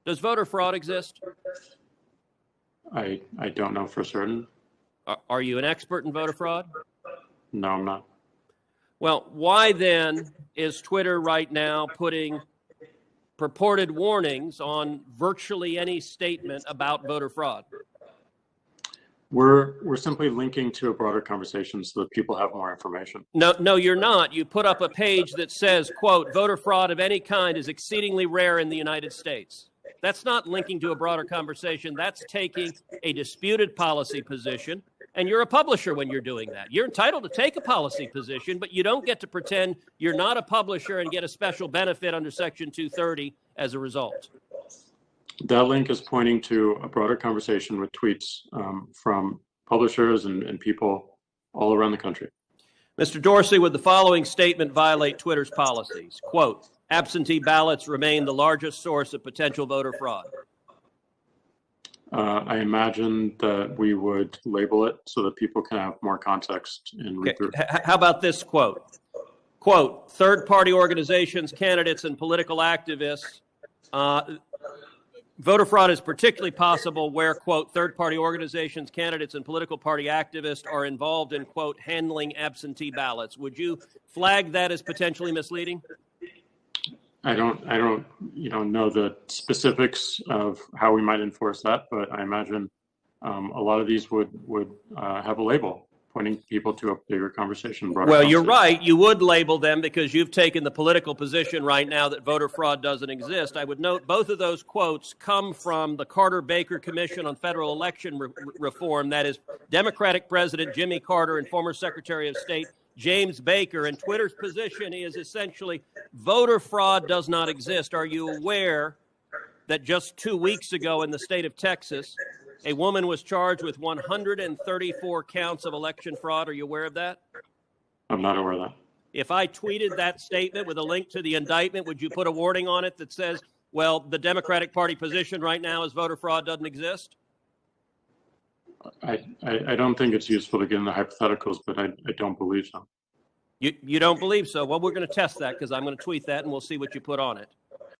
Does voter fraud exist? I don't know for certain. Are you an expert in voter fraud? No, I'm not. Well, why then is Twitter right now putting purported warnings on virtually any statement about voter fraud? We're simply linking to a broader conversation so that people have more information. No, you're not. You put up a page that says, quote, voter fraud of any kind is exceedingly rare in the United States. That's not linking to a broader conversation. That's taking a disputed policy position. And you're a publisher when you're doing that. You're entitled to take a policy position, but you don't get to pretend you're not a publisher and get a special benefit under Section 230 as a result. That link is pointing to a broader conversation with tweets from publishers and people all around the country. Mr. Dorsey, would the following statement violate Twitter's policies? Quote, absentee ballots remain the largest source of potential voter fraud. I imagine that we would label it so that people can have more context in read through. How about this quote? Quote, third-party organizations, candidates, and political activists. Voter fraud is particularly possible where, quote, third-party organizations, candidates, and political party activists are involved in, quote, handling absentee ballots. Would you flag that as potentially misleading? I don't know the specifics of how we might enforce that, but I imagine a lot of these would have a label pointing people to a bigger conversation. Well, you're right. You would label them because you've taken the political position right now that voter fraud doesn't exist. I would note both of those quotes come from the Carter-Baker Commission on Federal Election Reform. That is Democratic President Jimmy Carter and former Secretary of State James Baker. And Twitter's position is essentially voter fraud does not exist. Are you aware that just 2 weeks ago in the state of Texas, a woman was charged with 134 counts of election fraud? Are you aware of that? I'm not aware of that. If I tweeted that statement with a link to the indictment, would you put a warning on it that says, well, the Democratic Party position right now is voter fraud doesn't exist? I don't think it's useful to get into hypotheticals, but I don't believe so. You don't believe so? Well, we're going to test that because I'm going to tweet that and we'll see what you put on it.